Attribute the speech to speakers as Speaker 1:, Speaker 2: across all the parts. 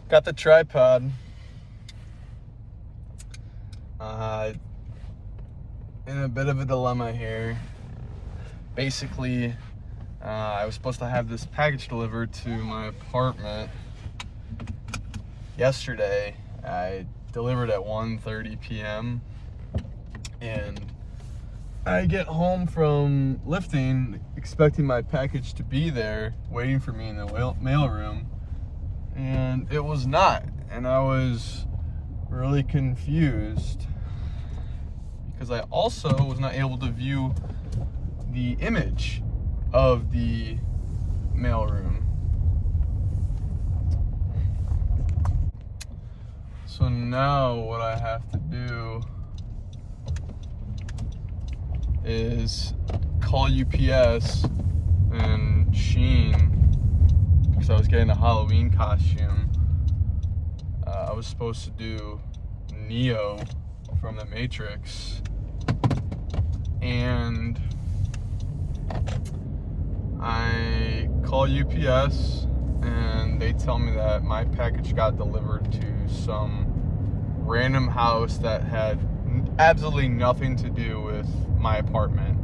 Speaker 1: Got the tripod. In a bit of a dilemma here. Basically, I was supposed to have this package delivered to my apartment yesterday. I delivered at 1:30 p.m. and I get home from lifting expecting my package to be there waiting for me in the mail room, and it was not, and I was really confused because I also was not able to view the image of the mailroom. So now what I have to do is call UPS and Shein because I was getting a Halloween costume. I was supposed to do Neo from The Matrix, and I call UPS and they tell me that my package got delivered to some random house that had absolutely nothing to do with my apartment.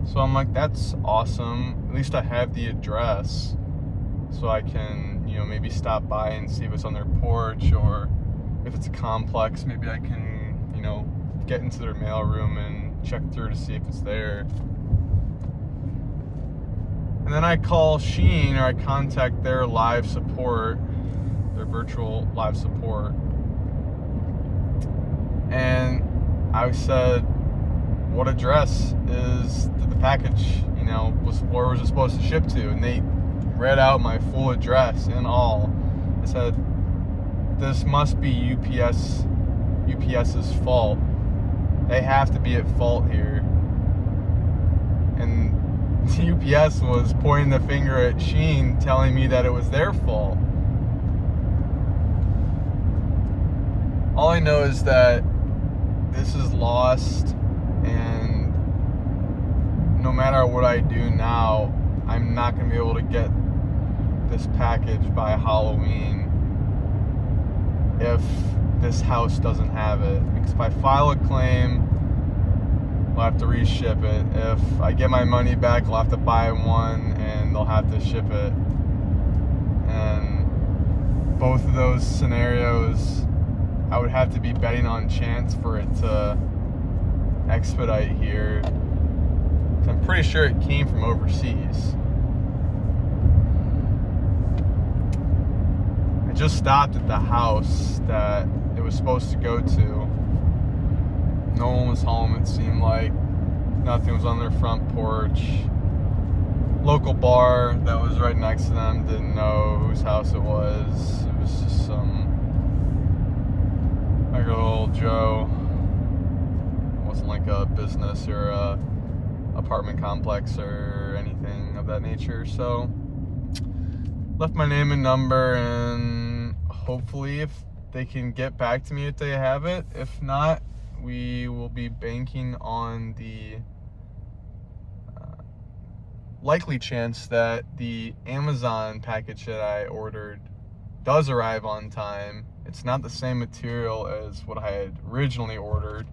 Speaker 1: So I'm like, that's awesome. At least I have the address so I can, maybe stop by and see if it's on their porch, or if it's a complex, maybe I can, get into their mailroom and check through to see if it's there. And then I call Shein, or I contact their live support, their virtual live support. And I said, what address is the package, where was it supposed to ship to? And they read out my full address and all. I said, this must be UPS's fault. They have to be at fault here. And UPS was pointing the finger at Shein, telling me that it was their fault. All I know is that this is lost, and no matter what I do now, I'm not going to be able to get this package by Halloween if this house doesn't have it. Because if I file a claim, I'll have to reship it. If I get my money back, I'll have to buy one and they'll have to ship it. And both of those scenarios, I would have to be betting on chance for it to expedite here. I'm pretty sure it came from overseas. I just stopped at the house that it was supposed to go to. No one was home, it seemed like. Nothing was on their front porch. Local bar that was right next to them didn't know whose house it was. It was just some regular old Joe. It wasn't like a business or a apartment complex or anything of that nature. So left my name and number, and hopefully if they can get back to me if they have it. If not, we will be banking on the likely chance that the Amazon package that I ordered does arrive on time. It's not the same material as what I had originally ordered,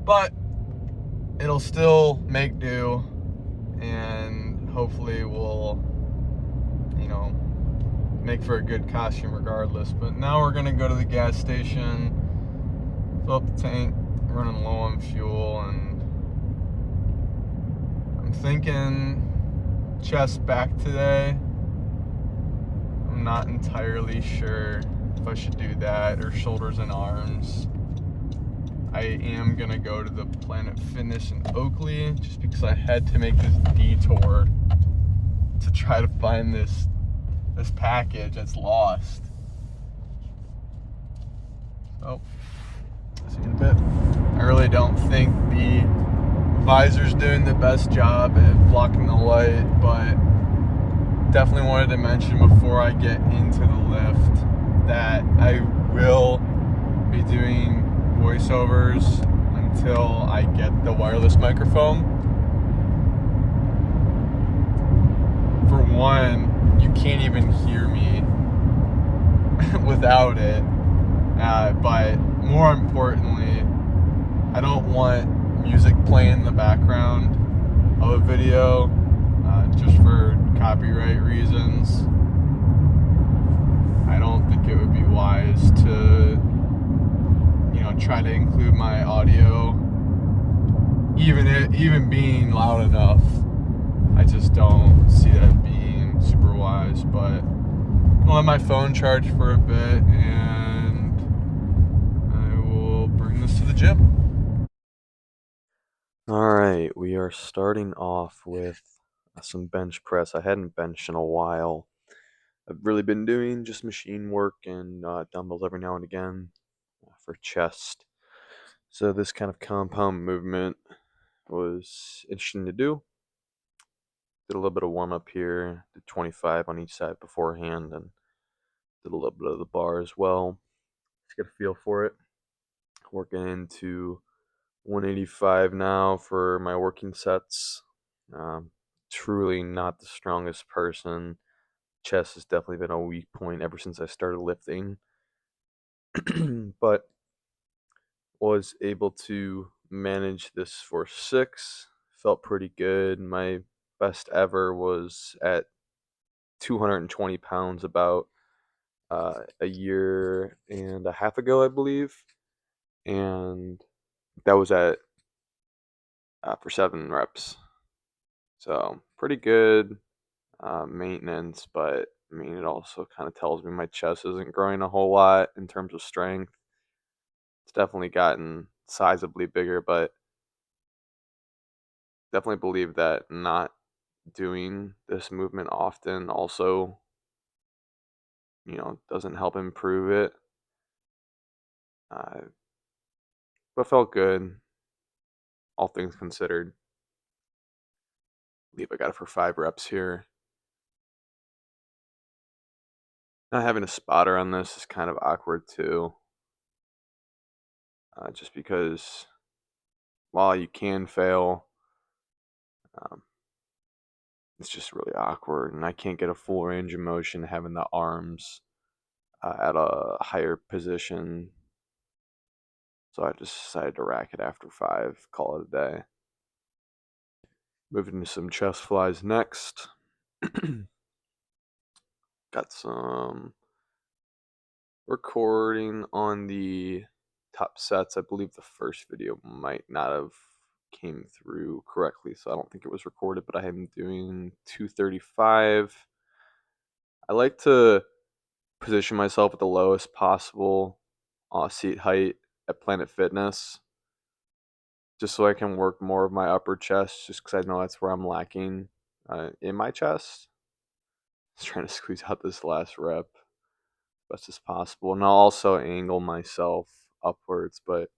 Speaker 1: but it'll still make do, and hopefully we'll, make for a good costume regardless. But now we're gonna go to the gas station, fill up the tank, running low on fuel, and I'm thinking chest back today. I'm not entirely sure if I should do that or shoulders and arms. I am gonna go to the Planet Fitness in Oakley just because I had to make this detour to try to find this package that's lost. So, see you in a bit. I really don't think the visor's doing the best job at blocking the light, but definitely wanted to mention before I get into the lift that I will be doing voiceovers until I get the wireless microphone. For one, you can't even hear me without it. But more importantly, I don't want music playing in the background of a video just for copyright reasons. I don't think it would be wise to, try to include my audio, even being loud enough. I just don't see that being super wise. But I'll let my phone charge for a bit, and I will bring this to the gym.
Speaker 2: Alright, we are starting off with some bench press. I hadn't benched in a while. I've really been doing just machine work and dumbbells every now and again for chest. So this kind of compound movement was interesting to do. Did a little bit of warm up here, did 25 on each side beforehand, and did a little bit of the bar as well. Just get a feel for it. Working into 185 now for my working sets. Truly not the strongest person. Chest has definitely been a weak point ever since I started lifting. But was able to manage this for 6. Felt pretty good. My best ever was at 220 pounds about a year and a half ago, I believe. And that was at for 7 reps. So pretty good maintenance, but I mean, it also kind of tells me my chest isn't growing a whole lot in terms of strength. It's definitely gotten sizably bigger, but definitely believe that not doing this movement often also, doesn't help improve it. Uh, but felt good, all things considered. I believe I got it for 5 reps here. Not having a spotter on this is kind of awkward too, just because while you can fail, um, it's just really awkward, and I can't get a full range of motion having the arms at a higher position. So I just decided to rack it after 5, call it a day. Moving to some chest flies next. Got some recording on the top sets. I believe the first video might not have came through correctly, so I don't think it was recorded, but I am doing 235. I like to position myself at the lowest possible seat height at Planet Fitness, just so I can work more of my upper chest, just because I know that's where I'm lacking in my chest. Just trying to squeeze out this last rep as best as possible, and I'll also angle myself upwards, but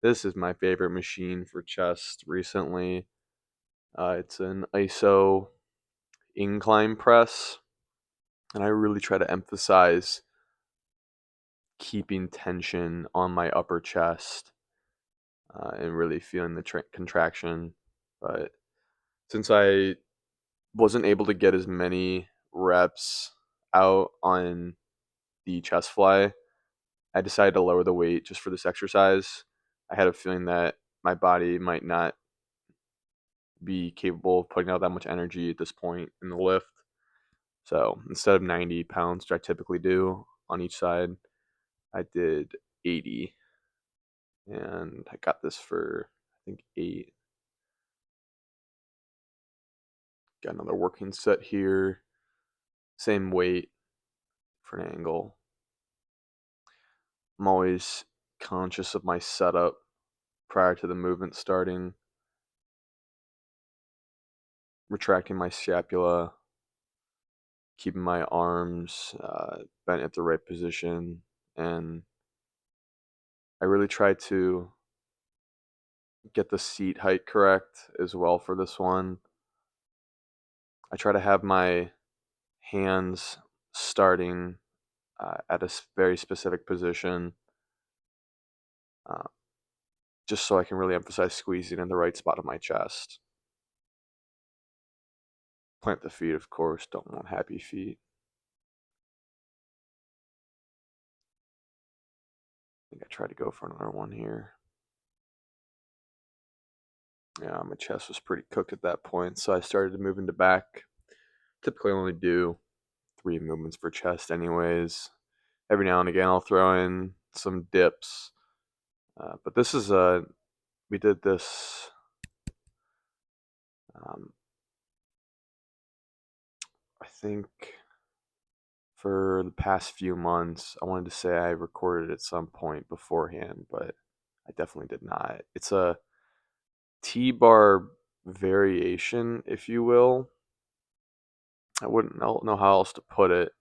Speaker 2: this is my favorite machine for chest recently. It's an ISO incline press, and I really try to emphasize keeping tension on my upper chest and really feeling the contraction. But since I wasn't able to get as many reps out on the chest fly, I decided to lower the weight just for this exercise. I had a feeling that my body might not be capable of putting out that much energy at this point in the lift. So instead of 90 pounds, which I typically do on each side, I did 80. And I got this for, I think, 8. Got another working set here. Same weight, different angle. I'm always conscious of my setup prior to the movement starting. Retracting my scapula, keeping my arms bent at the right position, and I really try to get the seat height correct as well for this one. I try to have my hands starting at a very specific position, uh, just so I can really emphasize squeezing in the right spot of my chest. Plant the feet, of course. Don't want happy feet. I think I tried to go for another one here. Yeah, my chest was pretty cooked at that point, so I started to move into back. Typically only do 3 movements for chest anyways. Every now and again I'll throw in some dips. But this is we did this I think for the past few months. I wanted to say I recorded at some point beforehand, but I definitely did not. It's a T-bar variation, if you will. I don't know how else to put it,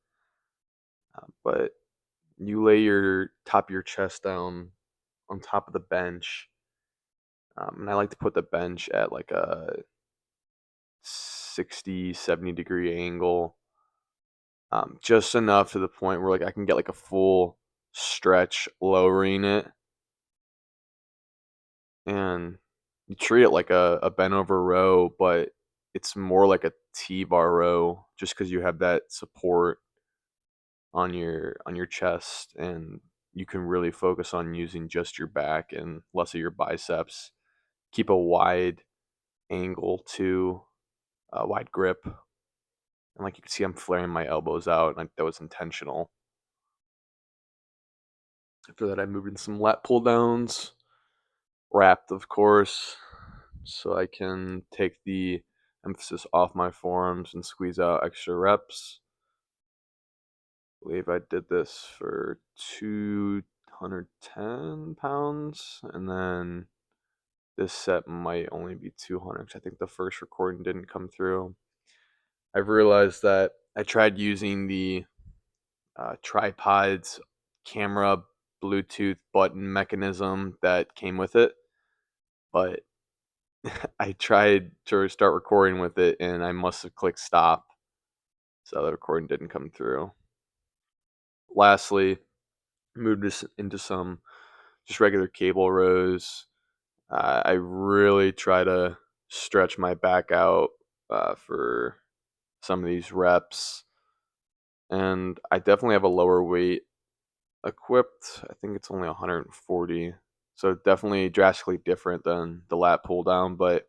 Speaker 2: but you lay your top of your chest down on top of the bench, and I like to put the bench at like a 60, 70-degree angle, just enough to the point where like I can get like a full stretch lowering it, and you treat it like a bent over row, but it's more like a T-bar row just because you have that support on your chest, and you can really focus on using just your back and less of your biceps. Keep a wide angle too, a wide grip, and like you can see, I'm flaring my elbows out, and like that was intentional. After that, I moved in some lat pull downs, wrapped, of course, so I can take the emphasis off my forearms and squeeze out extra reps. I believe I did this for 210 pounds, and then this set might only be 200 because I think the first recording didn't come through. I've realized that I tried using the tripod's camera Bluetooth button mechanism that came with it, but I tried to start recording with it and I must have clicked stop, so the recording didn't come through. Lastly, moved this into some just regular cable rows. I really try to stretch my back out for some of these reps, and I definitely have a lower weight equipped. I think it's only 140, so definitely drastically different than the lat pull down, but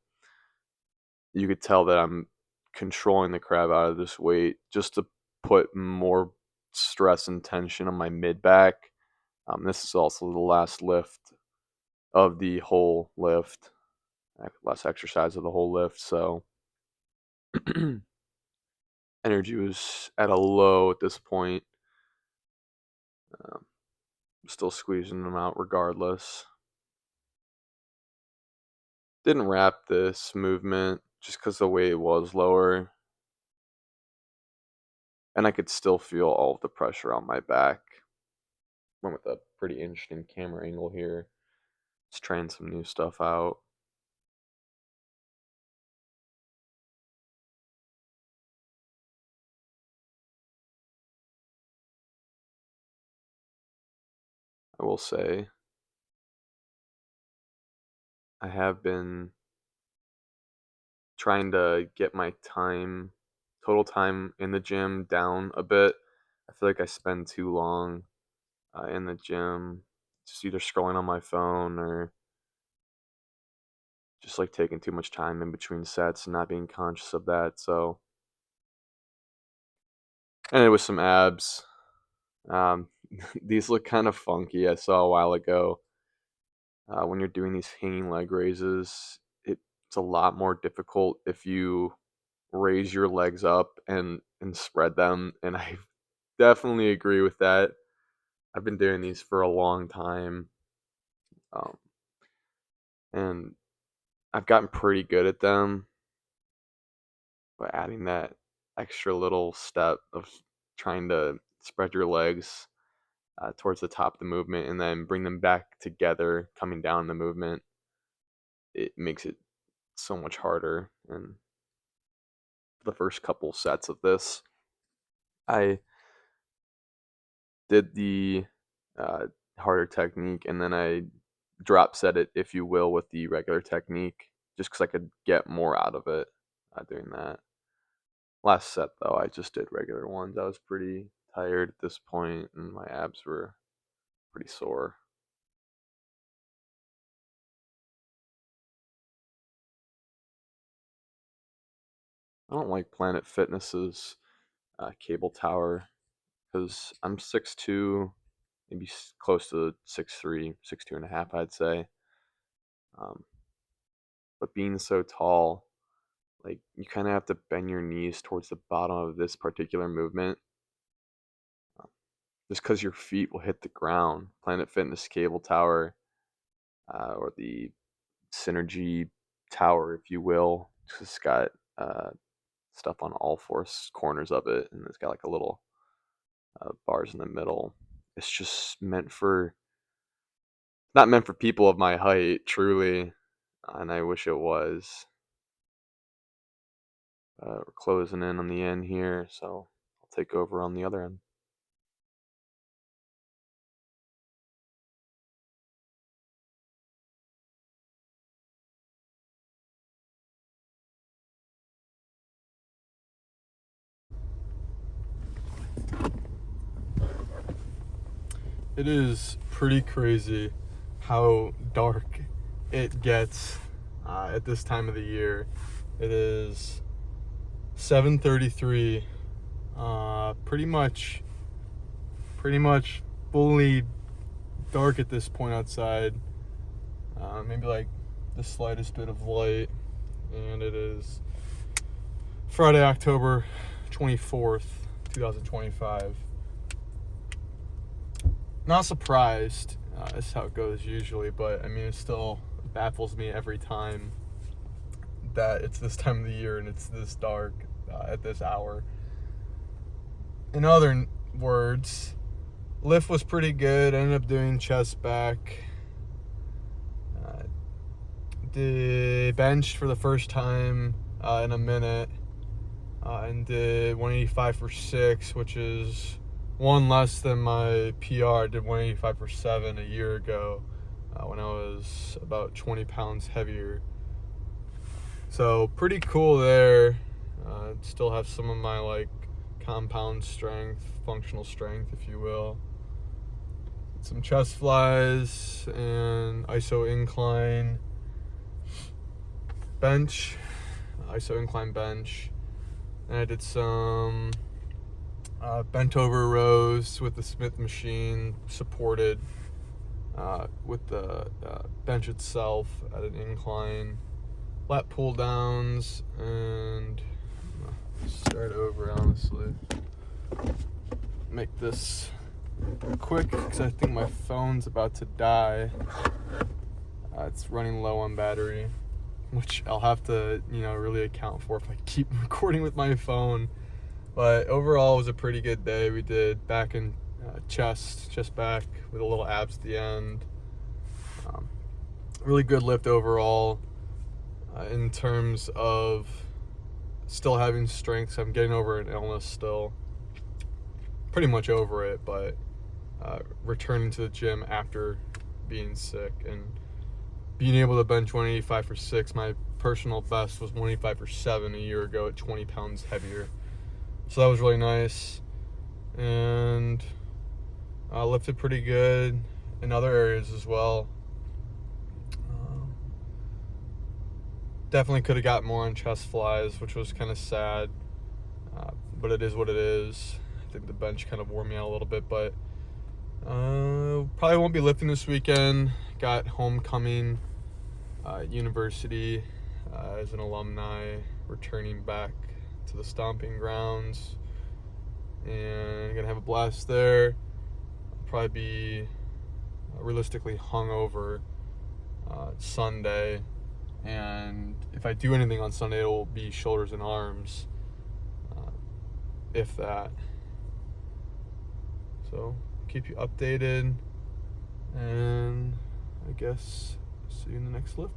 Speaker 2: you could tell that I'm controlling the crap out of this weight just to put more stress and tension on my mid back. This is also the last lift of the whole lift, last exercise of the whole lift, so energy was at a low at this point. Um, Still squeezing them out regardless. Didn't wrap this movement just because the weight was lower, and I could still feel all of the pressure on my back. Went with a pretty interesting camera angle here. Just trying some new stuff out. I will say I have been trying to get my total time in the gym down a bit. I feel like I spend too long in the gym, just either scrolling on my phone or just like taking too much time in between sets and not being conscious of that. So, and it was some abs. Um, these look kind of funky. I saw a while ago. When you're doing these hanging leg raises, it's a lot more difficult if you raise your legs up and spread them. And I definitely agree with that. I've been doing these for a long time, um, and I've gotten pretty good at them. But adding that extra little step of trying to spread your legs towards the top of the movement and then bring them back together, coming down the movement, it makes it so much harder. And the first couple sets of this, I did the uh, harder technique and then I drop set it, if you will, with the regular technique, just because I could get more out of it doing that. Last set though, I just did regular ones. I was pretty tired at this point and my abs were pretty sore. I don't like Planet Fitness's cable tower because I'm 6'2", maybe close to 6'3", 6'2.5", I'd say. Um, but being so tall, like you kind of have to bend your knees towards the bottom of this particular movement, just because your feet will hit the ground. Planet Fitness cable tower, or the Synergy tower, if you will, just got stuff on all four corners of it, and it's got like a little bars in the middle. It's just not meant for people of my height, truly, and I wish it was. We're closing in on the end here, so I'll take over on the other end.
Speaker 1: It is pretty crazy how dark it gets at this time of the year. It is 7:33, pretty much fully dark at this point outside. Maybe like the slightest bit of light, and it is Friday, October 24th, 2025. Not surprised. That's how it goes usually, but I mean, it still baffles me every time that it's this time of the year and it's this dark at this hour. In other words, lift was pretty good. I ended up doing chest back. Did bench for the first time in a minute, and did 185 for 6, which is one less than my PR. I did 185 for 7 a year ago when I was about 20 pounds heavier. So pretty cool there. Still have some of my like compound strength, functional strength, if you will. Some chest flies and iso incline bench, iso incline bench. And I did some bent over rows with the Smith machine, supported with the bench itself at an incline. Lat pull downs, and start over, honestly. Make this quick because I think my phone's about to die. It's running low on battery, which I'll have to, really account for if I keep recording with my phone. But overall, it was a pretty good day. We did back and chest back with a little abs at the end. Really good lift overall. In terms of still having strength, so I'm getting over an illness still. Pretty much over it, but returning to the gym after being sick and being able to bench 185 for 6. My personal best was 185 for 7 a year ago at 20 pounds heavier. So that was really nice. And lifted pretty good in other areas as well. Definitely could have got more on chest flies, which was kind of sad. But it is what it is. I think the bench kind of wore me out a little bit, but probably won't be lifting this weekend. Got homecoming university as an alumni, returning back to the stomping grounds, and gonna have a blast there. I'll probably be realistically hungover Sunday, and if I do anything on Sunday, it will be shoulders and arms, if that. So keep you updated, and I guess see you in the next lift.